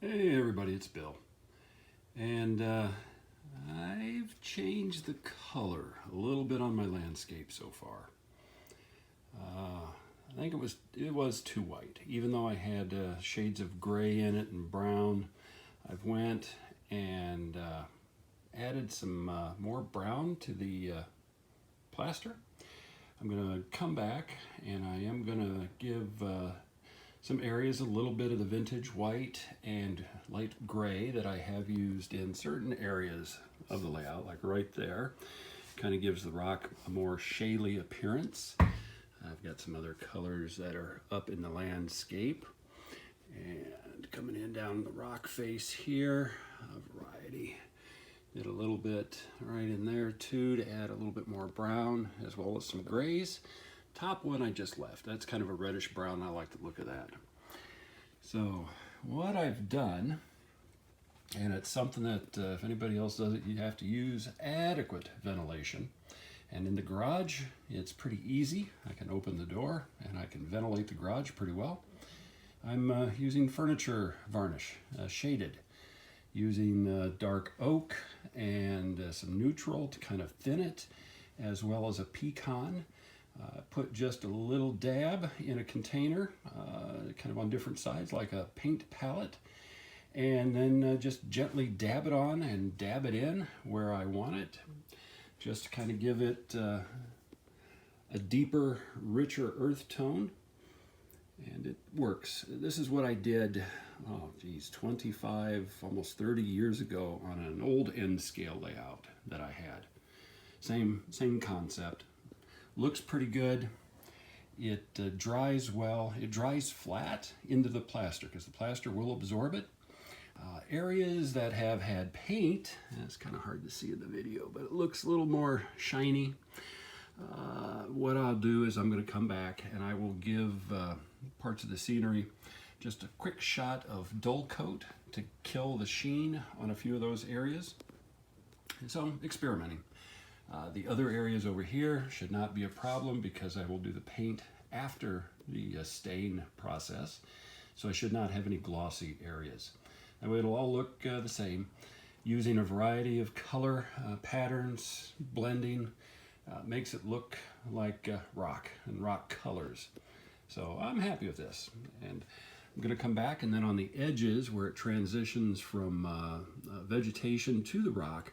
Hey everybody, it's Bill. And I've changed the color a little bit on my landscape so far. I think it was too white. Even though I had shades of gray in it and brown, I've went and added some more brown to the plaster. I'm going to come back and I am going to give some areas a little bit of the vintage white and light gray that I have used in certain areas of the layout, like right there. Kind of gives the rock a more shaly appearance. I've got some other colors that are up in the landscape. And coming in down the rock face here, a variety. Did a little bit right in there too to add a little bit more brown as well as some grays. Top one I just left. That's kind of a reddish brown. I like the look of that. So what I've done, and it's something that if anybody else does it, you have to use adequate ventilation. And in the garage, it's pretty easy. I can open the door and I can ventilate the garage pretty well. I'm using furniture varnish, shaded, using dark oak and some neutral to kind of thin it, as well as a pecan. Put just a little dab in a container, kind of on different sides, like a paint palette, and then just gently dab it on and dab it in where I want it, just to kind of give it a deeper, richer earth tone, and it works. This is what I did, 25, almost 30 years ago on an old N scale layout that I had. Same concept. Looks pretty good. It dries well. It dries flat into the plaster because the plaster will absorb it. Areas that have had paint, it's kind of hard to see in the video, but it looks a little more shiny. What I'll do is I'm going to come back and I will give parts of the scenery just a quick shot of dull coat to kill the sheen on a few of those areas. And so I'm experimenting. The other areas over here should not be a problem because I will do the paint after the stain process. So I should not have any glossy areas. That way it'll all look the same. Using a variety of color patterns, blending, makes it look like rock and rock colors. So I'm happy with this. And I'm going to come back, and then on the edges where it transitions from vegetation to the rock,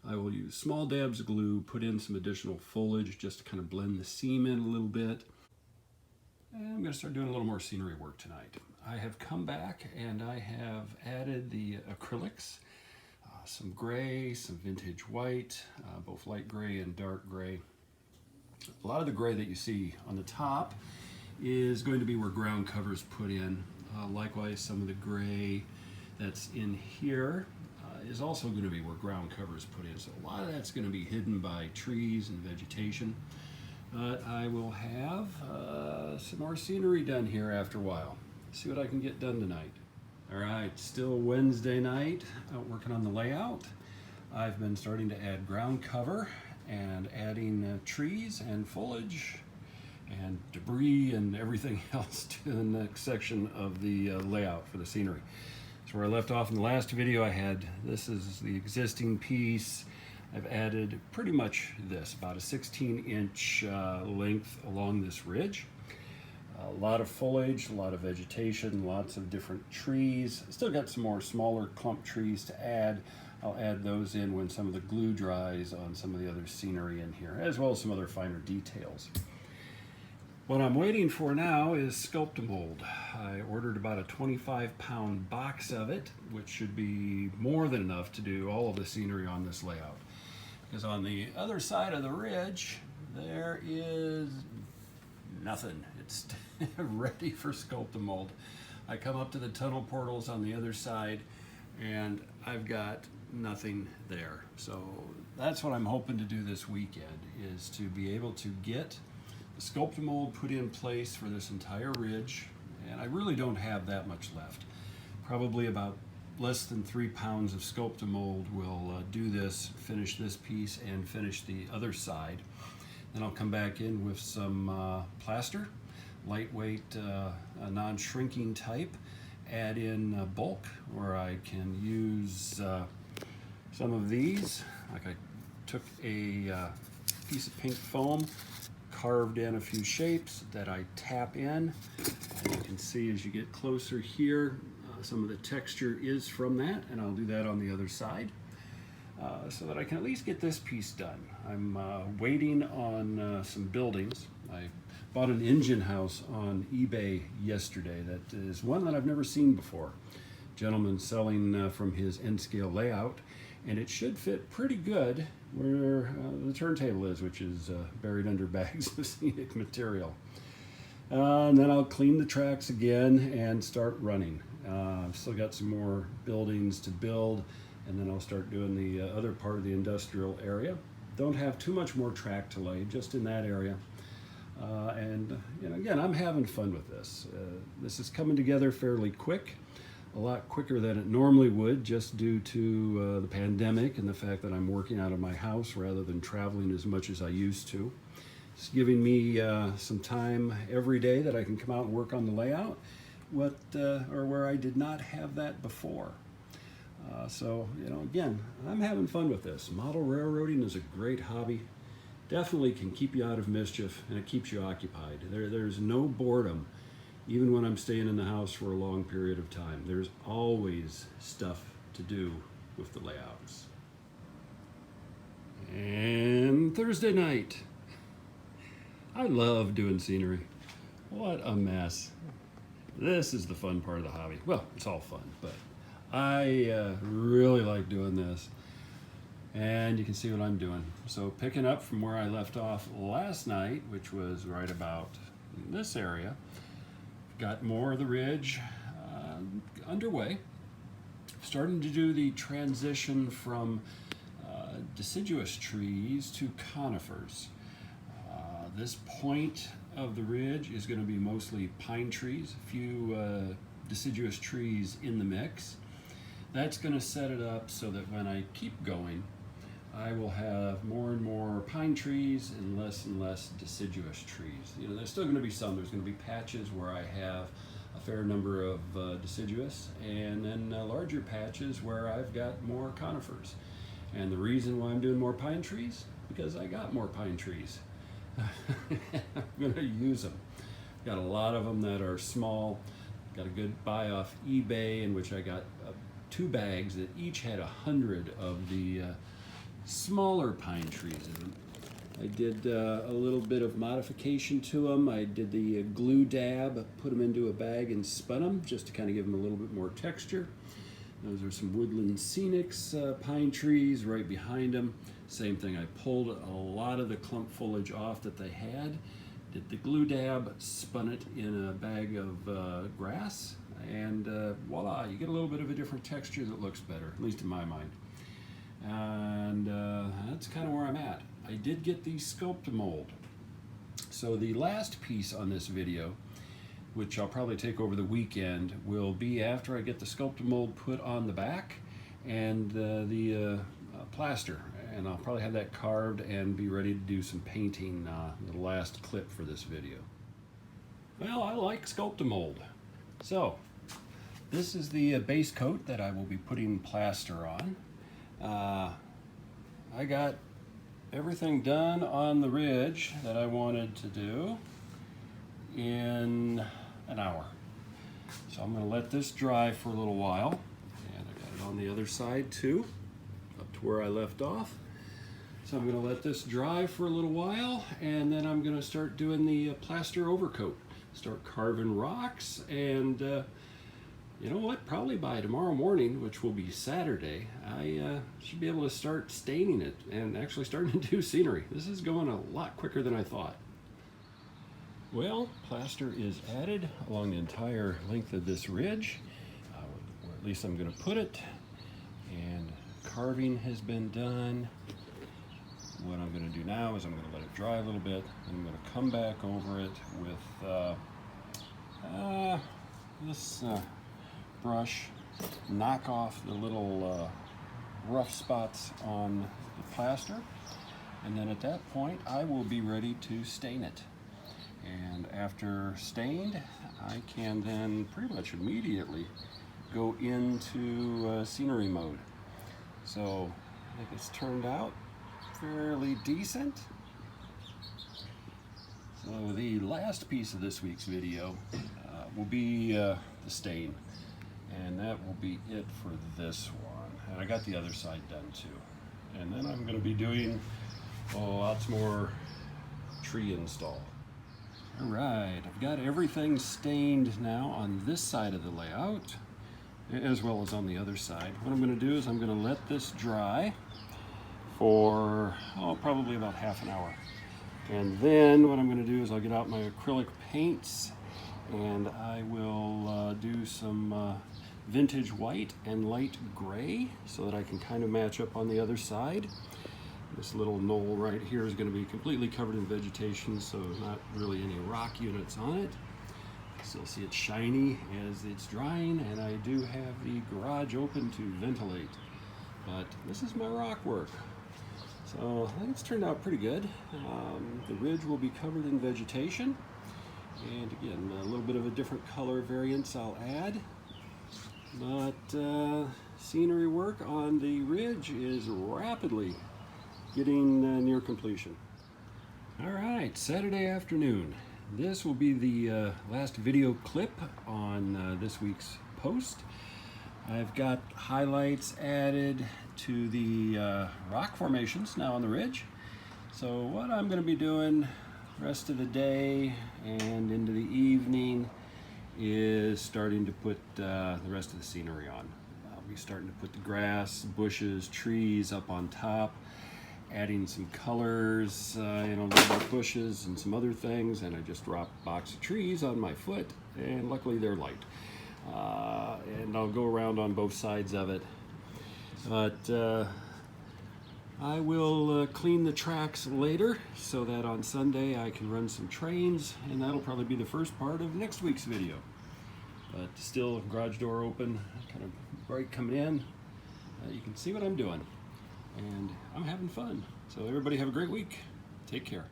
I will use small dabs of glue, put in some additional foliage just to kind of blend the seam in a little bit. And I'm going to start doing a little more scenery work tonight. I have come back and I have added the acrylics, some gray, some vintage white, both light gray and dark gray. A lot of the gray that you see on the top is going to be where ground cover is put in. Likewise, some of the gray that's in here is also going to be where ground cover is put in. So a lot of that's going to be hidden by trees and vegetation. But I will have some more scenery done here after a while. See what I can get done tonight. All right, still Wednesday night, out working on the layout. I've been starting to add ground cover and adding trees and foliage and debris and everything else to the next section of the layout for the scenery. So where I left off in the last video, this is the existing piece. I've added pretty much this, about a 16-inch length along this ridge. A lot of foliage, a lot of vegetation, lots of different trees. Still got some more smaller clump trees to add. I'll add those in when some of the glue dries on some of the other scenery in here, as well as some other finer details. What I'm waiting for now is Sculpt-A-Mold. I ordered about a 25-pound box of it, which should be more than enough to do all of the scenery on this layout. Because on the other side of the ridge, there is nothing. It's ready for Sculpt-A-Mold. I come up to the tunnel portals on the other side, and I've got nothing there. So that's what I'm hoping to do this weekend, is to be able to get the Sculpt-A-Mold put in place for this entire ridge, and I really don't have that much left. Probably about less than 3 pounds of Sculpt-A-Mold will do this, finish this piece, and finish the other side. Then I'll come back in with some plaster, lightweight, non-shrinking type, add in bulk, or I can use some of these. Like I took a piece of pink foam, carved in a few shapes that I tap in. And you can see as you get closer here, some of the texture is from that, and I'll do that on the other side so that I can at least get this piece done. I'm waiting on some buildings. I bought an engine house on eBay yesterday that is one that I've never seen before. Gentleman selling from his N-scale layout, and it should fit pretty good where the turntable is, which is buried under bags of scenic material. And then I'll clean the tracks again and start running. I've still got some more buildings to build, and then I'll start doing the other part of the industrial area. Don't have too much more track to lay, just in that area. And you know, again, I'm having fun with this. This is coming together fairly quick, a lot quicker than it normally would, just due to the pandemic and the fact that I'm working out of my house rather than traveling as much as I used to. It's giving me some time every day that I can come out and work on the layout, or where I did not have that before. So, you know, again, I'm having fun with this. Model railroading is a great hobby. Definitely can keep you out of mischief, and it keeps you occupied. There's no boredom, even when I'm staying in the house for a long period of time. There's always stuff to do with the layouts. And Thursday night. I love doing scenery. What a mess. This is the fun part of the hobby. Well, it's all fun, but I really like doing this. And you can see what I'm doing. So picking up from where I left off last night, which was right about this area, got more of the ridge underway. Starting to do the transition from deciduous trees to conifers. This point of the ridge is going to be mostly pine trees, a few deciduous trees in the mix. That's going to set it up so that when I keep going, I will have more and more pine trees and less deciduous trees. You know, there's still going to be some. There's going to be patches where I have a fair number of deciduous, and then larger patches where I've got more conifers. And the reason why I'm doing more pine trees, because I got more pine trees. I'm going to use them. Got a lot of them that are small. Got a good buy off eBay in which I got 2 bags that each had 100 of the smaller pine trees in them. I did a little bit of modification to them. I did the glue dab, put them into a bag and spun them just to kind of give them a little bit more texture. Those are some Woodland Scenics pine trees right behind them. Same thing, I pulled a lot of the clump foliage off that they had, did the glue dab, spun it in a bag of grass, and voila, you get a little bit of a different texture that looks better, at least in my mind. And that's kind of where I'm at. I did get the Sculpt-A-Mold. So the last piece on this video, which I'll probably take over the weekend, will be after I get the Sculpt-A-Mold put on the back and the plaster. And I'll probably have that carved and be ready to do some painting, the last clip for this video. Well, I like Sculpt-A-Mold. So, this is the base coat that I will be putting plaster on. I got everything done on the ridge that I wanted to do in an hour. So I'm going to let this dry for a little while. And I got it on the other side too, up to where I left off. So I'm going to let this dry for a little while, and then I'm going to start doing the plaster overcoat. Start carving rocks, and you know what? Probably by tomorrow morning, which will be Saturday, I should be able to start staining it and actually starting to do scenery. This is going a lot quicker than I thought. Well, plaster is added along the entire length of this ridge, or at least I'm going to put it, and carving has been done. What I'm going to do now is I'm going to let it dry a little bit, and I'm going to come back over it with this brush, knock off the little rough spots on the plaster, and then at that point I will be ready to stain it. And after stained, I can then pretty much immediately go into scenery mode. So I think it's turned out fairly decent. So the last piece of this week's video will be the stain, and that will be it for this one. And I got the other side done too. And then I'm going to be doing lots more tree install. All right, I've got everything stained now on this side of the layout, as well as on the other side. What I'm going to do is I'm going to let this dry for probably about half an hour. And then what I'm going to do is I'll get out my acrylic paints, and I will do some vintage white and light gray so that I can kind of match up on the other side. This little knoll right here is going to be completely covered in vegetation, so not really any rock units on it. Still see it shiny as it's drying, and I do have the garage open to ventilate. But this is my rock work. So I think it's turned out pretty good. The ridge will be covered in vegetation. And again, a little bit of a different color variance I'll add. But scenery work on the ridge is rapidly getting near completion. All right, Saturday afternoon. This will be the last video clip on this week's post. I've got highlights added to the rock formations now on the ridge. So what I'm going to be doing the rest of the day and into the evening is starting to put the rest of the scenery on. I'll be starting to put the grass, bushes, trees up on top, adding some colors, little bit of bushes and some other things, and I just dropped a box of trees on my foot, and luckily they're light. And I'll go around on both sides of it. But I will clean the tracks later so that on Sunday I can run some trains, and that'll probably be the first part of next week's video. But still, garage door open, kind of bright coming in. You can see what I'm doing. And I'm having fun. So everybody have a great week. Take care.